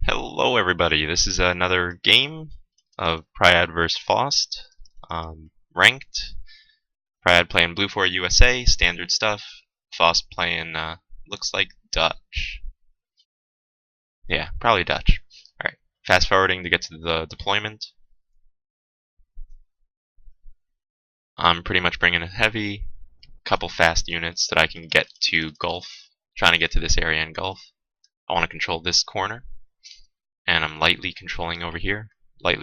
Hello everybody, this is another game of Priyad vs. Faust. Ranked. Priyad playing Blue 4 USA, standard stuff. Faust playing, looks like Dutch. Yeah, probably Dutch. Alright, fast forwarding to get to the deployment. I'm pretty much bringing a heavy, couple fast units that I can get to Gulf. Trying to get to this area in Gulf. I want to control this corner. And I'm lightly controlling over here. With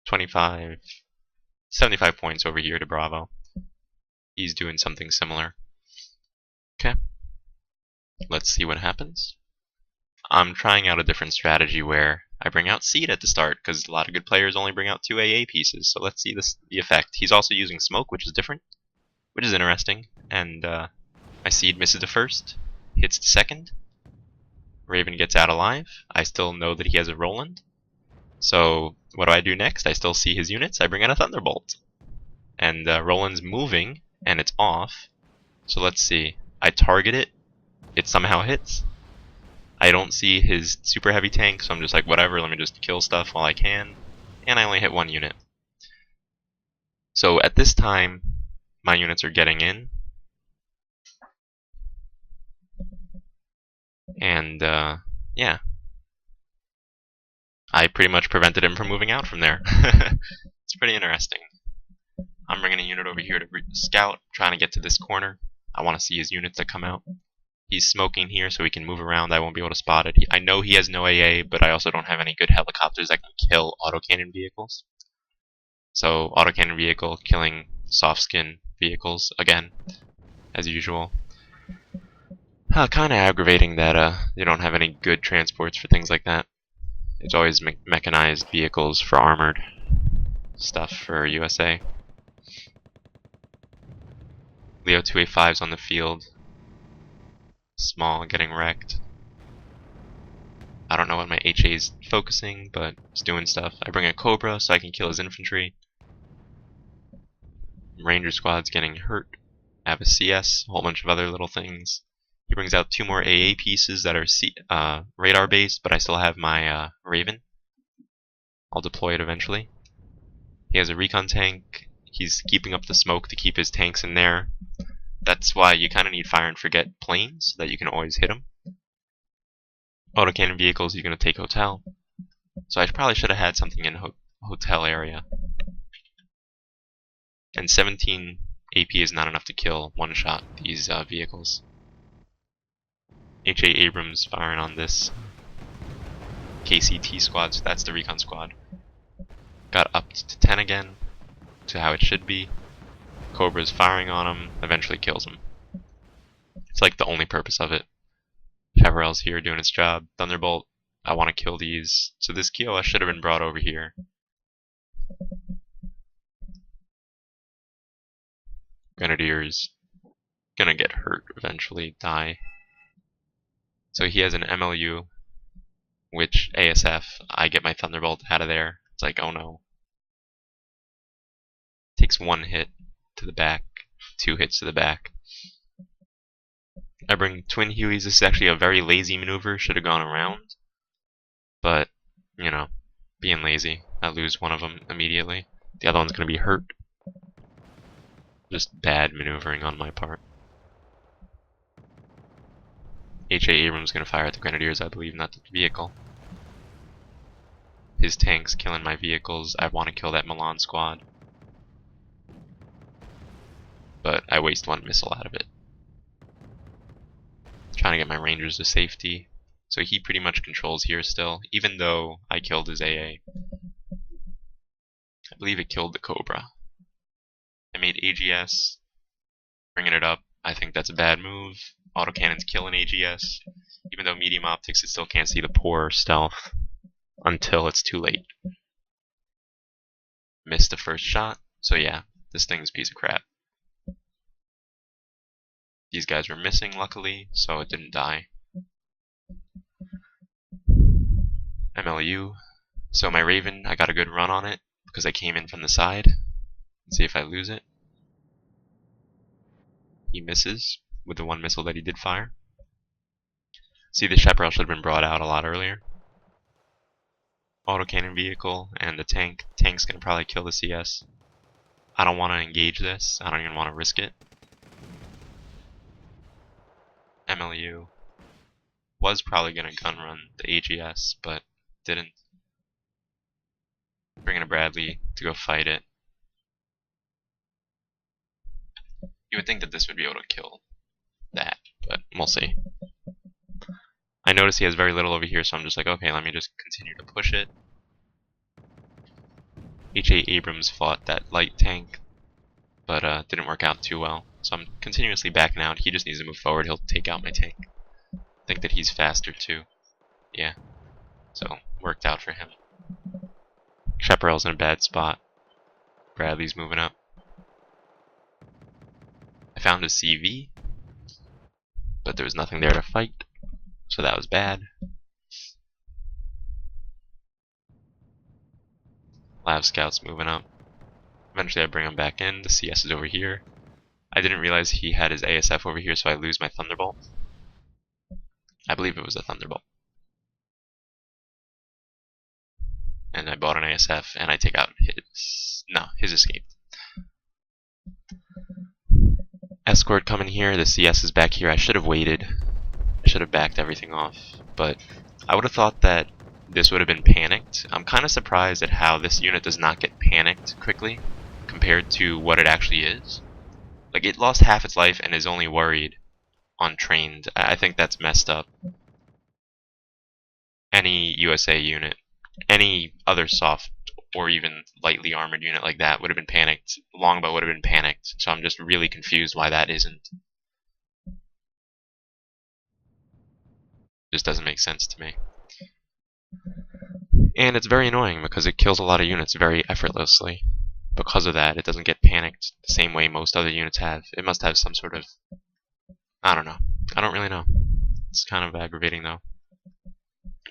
25, 75 points over here to Bravo. He's doing something similar. Okay, let's see what happens. I'm trying out a different strategy where I bring out SEAD at the start, because a lot of good players only bring out 2 AA pieces, so let's see the effect. He's also using smoke, which is different, which is interesting, and my SEAD misses the first, hits the second, Raven gets out alive. I still know that he has a Roland, so what do I do next? I still see his units, I bring out a Thunderbolt. And Roland's moving, and it's off. So let's see. I target it. It somehow hits. I don't see his super heavy tank, so I'm just like, whatever, let me just kill stuff while I can. And I only hit one unit. So at this time, my units are getting in. And, yeah. I pretty much prevented him from moving out from there. It's pretty interesting. I'm bringing a unit over here to scout, trying to get to this corner. I want to see his units that come out. He's smoking here so he can move around. I won't be able to spot it. I know he has no AA, but I also don't have any good helicopters that can kill autocannon vehicles. So autocannon vehicle killing soft skin vehicles again, as usual. Kind of aggravating that you don't have any good transports for things like that. It's always mechanized vehicles for armored stuff for USA. Leo 2A5's on the field. Small, getting wrecked. I don't know what my HA's focusing, but it's doing stuff. I bring a Cobra so I can kill his infantry. Ranger squad's getting hurt. I have a CS, a whole bunch of other little things. He brings out 2 more AA pieces that are radar based, but I still have my Raven. I'll deploy it eventually. He has a recon tank. He's keeping up the smoke to keep his tanks in there. That's why you kind of need fire and forget planes, so that you can always hit them. Autocannon vehicles, you're going to take hotel. So I probably should have had something in hotel area. And 17 AP is not enough to kill one shot these vehicles. HA Abrams firing on this KCT squad, so that's the recon squad. Got up to 10 again, to how it should be. Cobra's firing on him, eventually kills him. It's like the only purpose of it. Chaparral's here doing its job. Thunderbolt, I want to kill these. So this KOS should have been brought over here. Grenadiers, gonna get hurt eventually, die. So he has an MLU, which ASF, I get my Thunderbolt out of there. It's like, oh no. Takes 1 hit to the back, 2 hits to the back. I bring twin Hueys. This is actually a very lazy maneuver, should have gone around. But, you know, being lazy, I lose one of them immediately. The other one's gonna be hurt. Just bad maneuvering on my part. H.A. Abrams gonna fire at the Grenadiers, I believe, not the vehicle. His tank's killing my vehicles. I want to kill that Milan squad. But I waste 1 missile out of it. Trying to get my Rangers to safety. So he pretty much controls here still, even though I killed his AA. I believe it killed the Cobra. I made AGS, bringing it up. I think that's a bad move. Autocannon's killing AGS. Even though medium optics, it still can't see the poor stealth until it's too late. Missed the first shot, so yeah, this thing's a piece of crap. These guys were missing, luckily, so it didn't die. MLU. So my Raven, I got a good run on it, because I came in from the side. Let's see if I lose it. He misses with the 1 missile that he did fire. See, the chaparral should have been brought out a lot earlier. Autocannon vehicle and the tank. Tank's gonna probably kill the CS. I don't want to engage this. I don't even want to risk it. MLU was probably gonna gun run the AGS, but didn't. Bringing a Bradley to go fight it. You would think that this would be able to kill that, but we'll see. I notice he has very little over here, so I'm just like, okay, let me just continue to push it. H.A. Abrams fought that light tank, but didn't work out too well. So I'm continuously backing out. He just needs to move forward. He'll take out my tank. Think that he's faster too. Yeah. So, worked out for him. Chaparral's in a bad spot. Bradley's moving up. I found a CV, but there was nothing there to fight, so that was bad. Lav Scout's moving up. Eventually I bring him back in. The CS is over here. I didn't realize he had his ASF over here, so I lose my Thunderbolt. I believe it was a Thunderbolt. And I bought an ASF, and I take out his... No, his escaped. Escort coming here, the CS is back here. I should have waited. I should have backed everything off. But I would have thought that this would have been panicked. I'm kind of surprised at how this unit does not get panicked quickly compared to what it actually is. Like, it lost half its life and is only worried on trained. I think that's messed up. Any USA unit, any other soft or even lightly armored unit like that would have been panicked. Longbow would have been panicked. So I'm just really confused why that isn't. Just doesn't make sense to me. And it's very annoying because it kills a lot of units very effortlessly. Because of that, it doesn't get panicked the same way most other units have. It must have some sort of... I don't know. I don't really know. It's kind of aggravating though.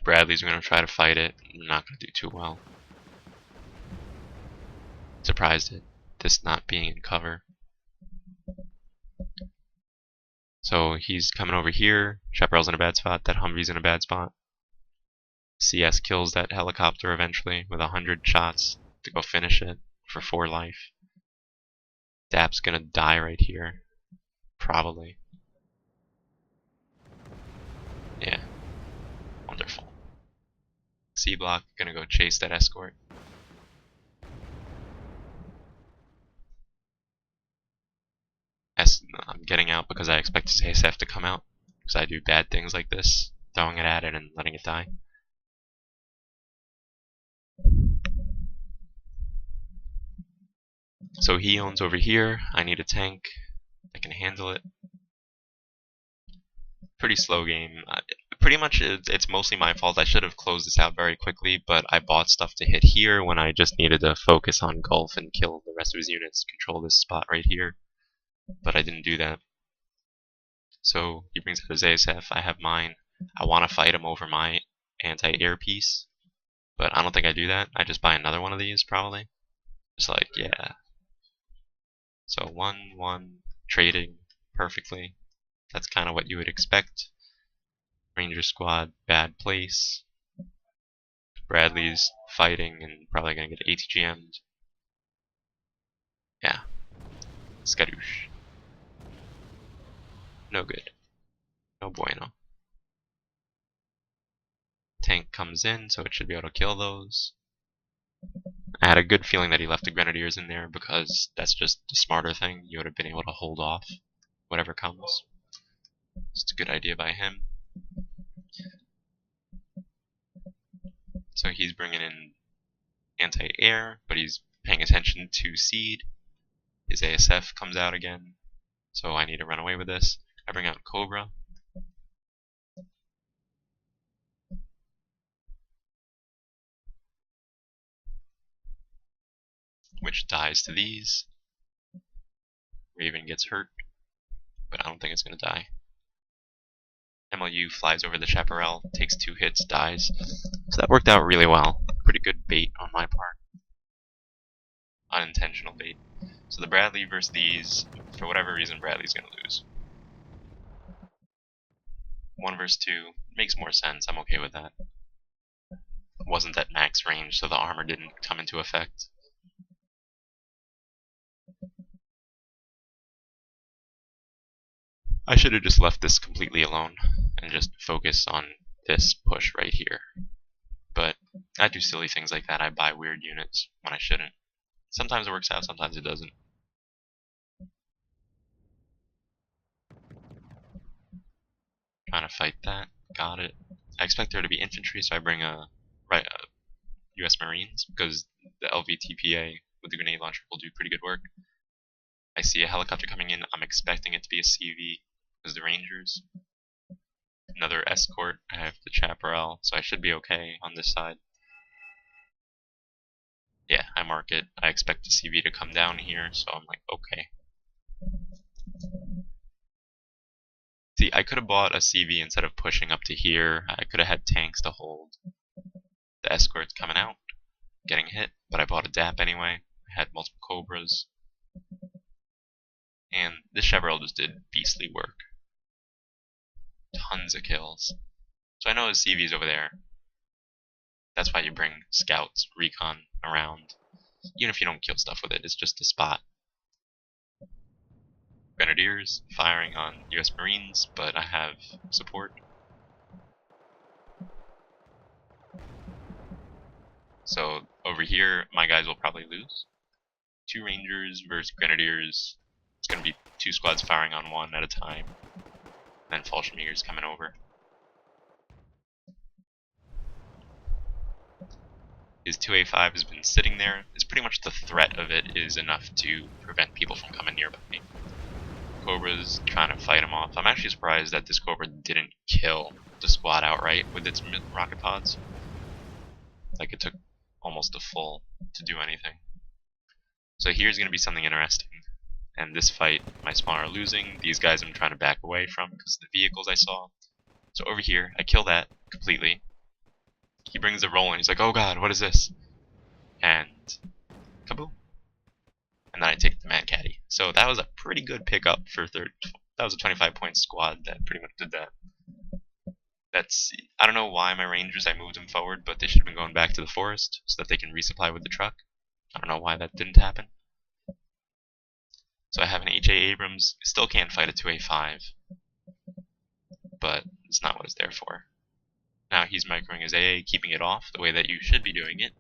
Bradley's going to try to fight it. Not going to do too well. Surprised at this not being in cover. So he's coming over here. Chaparral's in a bad spot. That Humvee's in a bad spot. CS kills that helicopter eventually with 100 shots to go finish it for 4 life. Dap's gonna die right here. Probably. Yeah. Wonderful. C block gonna go chase that escort. I'm getting out because I expect his ASF to come out. Because I do bad things like this. Throwing it at it and letting it die. So he owns over here. I need a tank that can handle it. Pretty slow game. Pretty much it's mostly my fault. I should have closed this out very quickly, but I bought stuff to hit here when I just needed to focus on Gulf and kill the rest of his units, control this spot right here. But I didn't do that. So he brings out his ASF. I have mine. I want to fight him over my anti-air piece, but I don't think I do that. I just buy another one of these probably. Just like, yeah. So 1-1 trading perfectly. That's kind of what you would expect. Ranger squad, bad place. Bradley's fighting and probably gonna get ATGM'd. Yeah. Skadoosh. No good. No bueno. Tank comes in, so it should be able to kill those. I had a good feeling that he left the Grenadiers in there because that's just the smarter thing. You would have been able to hold off whatever comes. It's a good idea by him. So he's bringing in anti-air, but he's paying attention to SEAD. His ASF comes out again, so I need to run away with this. I bring out Cobra. Which dies to these. Raven gets hurt, but I don't think it's going to die. MLU flies over the Chaparral, takes 2 hits, dies. So that worked out really well. Pretty good bait on my part. Unintentional bait. So the Bradley versus these, for whatever reason, Bradley's going to lose. 1 versus 2 makes more sense. I'm okay with that. Wasn't at max range, so the armor didn't come into effect. I should have just left this completely alone and just focus on this push right here. But I do silly things like that. I buy weird units when I shouldn't. Sometimes it works out, sometimes it doesn't. Trying to fight that. Got it. I expect there to be infantry, so I bring a US Marines, because the LVTPA with the grenade launcher will do pretty good work. I see a helicopter coming in. I'm expecting it to be a CV, because the Rangers. Another escort. I have the Chaparral, so I should be okay on this side. Yeah, I mark it. I expect the CV to come down here, so I'm like, okay. See, I could have bought a CV instead of pushing up to here. I could have had tanks to hold. The escort's coming out, getting hit, but I bought a DAP anyway. I had multiple Cobras. And this Chaparral just did beastly work. Tons of kills. So I know his CV is over there. That's why you bring scouts, recon around. Even if you don't kill stuff with it, it's just a spot. Grenadiers firing on US Marines, but I have support. So over here, my guys will probably lose. 2 Rangers versus Grenadiers. It's going to be 2 squads firing on one at a time. Then Fallschirmjäger's coming over. His 2A5 has been sitting there. It's pretty much the threat of it is enough to prevent people from coming nearby me. Cobra's trying to fight him off. I'm actually surprised that this Cobra didn't kill the squad outright with its rocket pods. Like, it took almost a full to do anything. So here's going to be something interesting. And this fight, my spawn are losing. These guys I'm trying to back away from because of the vehicles I saw. So over here, I kill that completely. He brings a roll in. He's like, oh god, what is this? And kaboom. And then I take the man caddy. So that was a pretty good pickup for third. That was a 25-point squad that pretty much did that. I don't know why my Rangers, I moved them forward, but they should have been going back to the forest so that they can resupply with the truck. I don't know why that didn't happen. So I have an HA Abrams. Still can't fight a 2A5, but it's not what it's there for. Now he's microing his AA, keeping it off the way that you should be doing it.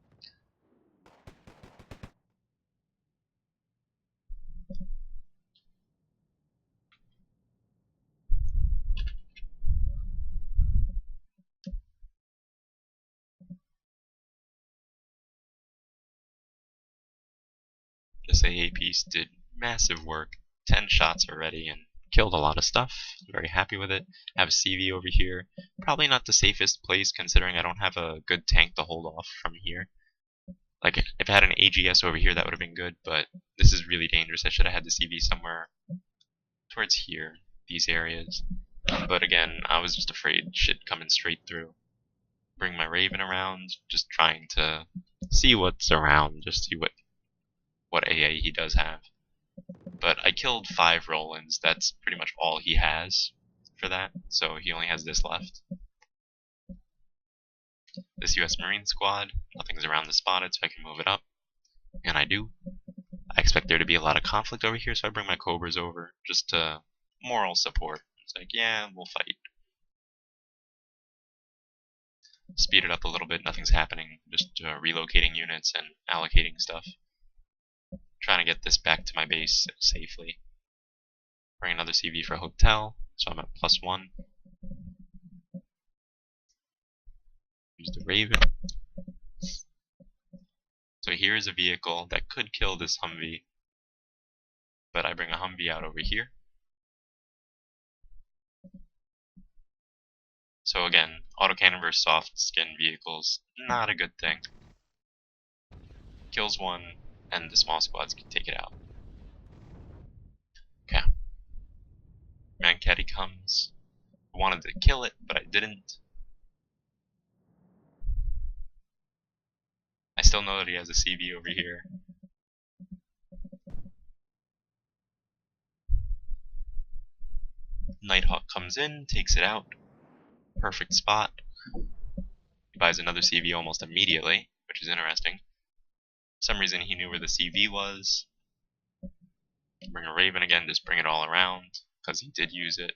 This AA piece did massive work. 10 shots already and killed a lot of stuff. Very happy with it. I have a CV over here. Probably not the safest place considering I don't have a good tank to hold off from here. Like, if I had an AGS over here, that would have been good, but this is really dangerous. I should have had the CV somewhere towards here, these areas. But again, I was just afraid shit coming straight through. Bring my Raven around, just trying to see what's around, just see what AA he does have. But I killed 5 Rolands, that's pretty much all he has for that, so he only has this left. This US Marine squad, nothing's around the spotted, so I can move it up. And I do. I expect there to be a lot of conflict over here, so I bring my Cobras over, just to moral support. It's like, yeah, we'll fight. Speed it up a little bit, nothing's happening, just relocating units and allocating stuff. Trying to get this back to my base safely. Bring another CV for hotel, so I'm at +1. Use the Raven. So here is a vehicle that could kill this Humvee, but I bring a Humvee out over here. So again, autocannon versus soft skin vehicles, not a good thing. Kills one, and the small squads can take it out. Okay. Man caddy comes. I wanted to kill it, but I didn't. I still know that he has a CV over here. Nighthawk comes in, takes it out. perfect spot. He buys another CV almost immediately, which is interesting. For some reason he knew where the CV was. Bring a Raven again, just bring it all around, because he did use it.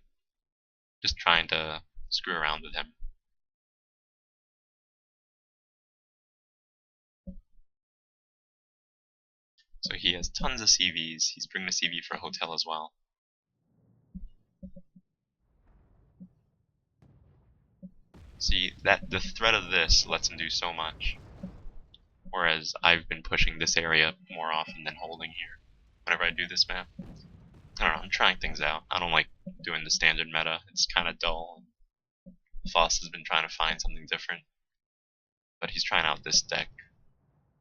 Just trying to screw around with him. So he has tons of CVs. He's bringing a CV for a hotel as well. See, that the threat of this lets him do so much. Whereas I've been pushing this area more often than holding here. Whenever I do this map. I don't know, I'm trying things out. I don't like doing the standard meta. It's kind of dull. Faust has been trying to find something different. But he's trying out this deck.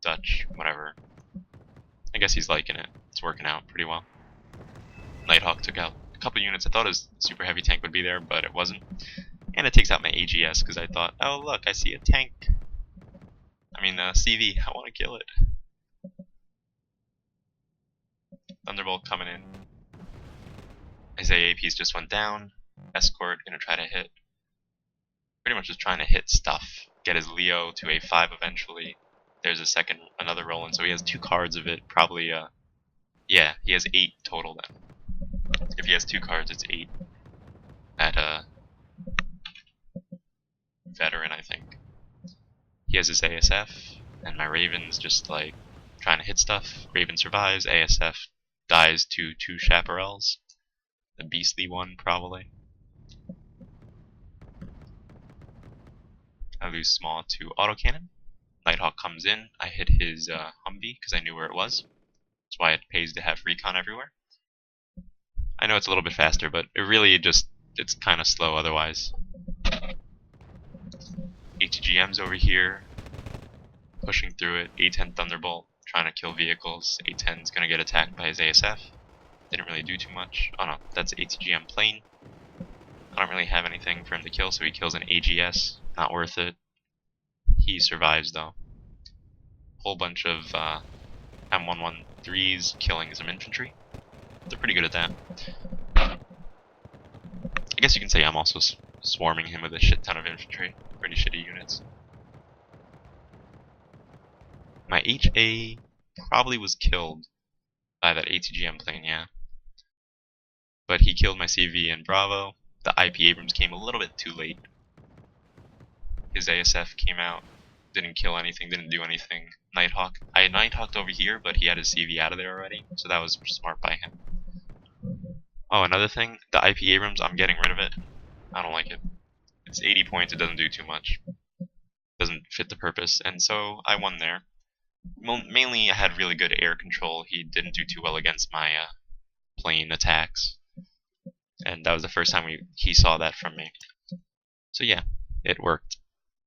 Dutch, whatever. I guess he's liking it. It's working out pretty well. Nighthawk took out a couple units. I thought his super heavy tank would be there, but it wasn't. And it takes out my AGS because I thought, oh look, I see a tank. I mean, CV, I want to kill it. Thunderbolt coming in. His AAPs just went down. Escort gonna try to hit. Pretty much just trying to hit stuff. Get his Leo to a 5 eventually. There's another Roland, so he has 2 cards of it. Probably, yeah, he has 8 total then. If he has 2 cards, it's 8. At, veteran, I think. He has his ASF, and my Raven's just like trying to hit stuff. Raven survives, ASF dies to 2 Chaparrals. The beastly one, probably. I lose small to autocannon. Nighthawk comes in, I hit his Humvee because I knew where it was. That's why it pays to have recon everywhere. I know it's a little bit faster, but it really it's kind of slow otherwise. ATGM's over here, pushing through it. A10 Thunderbolt, trying to kill vehicles. A10's gonna get attacked by his ASF. Didn't really do too much. Oh no, that's ATGM plane. I don't really have anything for him to kill, so he kills an AGS. Not worth it. He survives though. Whole bunch of M113s killing some infantry. They're pretty good at that. I guess you can say I'm also swarming him with a shit ton of infantry. Pretty shitty units. My HA probably was killed by that ATGM plane, yeah. But he killed my CV in Bravo. The IP Abrams came a little bit too late. His ASF came out, didn't kill anything, didn't do anything. Nighthawk. I had Nighthawked over here, but he had his CV out of there already, so that was smart by him. Oh, another thing, the IP Abrams, I'm getting rid of it. I don't like it. It's 80 points, it doesn't do too much. Doesn't fit the purpose, and so I won there. Mainly I had really good air control. He didn't do too well against my plane attacks. And that was the first time he saw that from me. So yeah, it worked.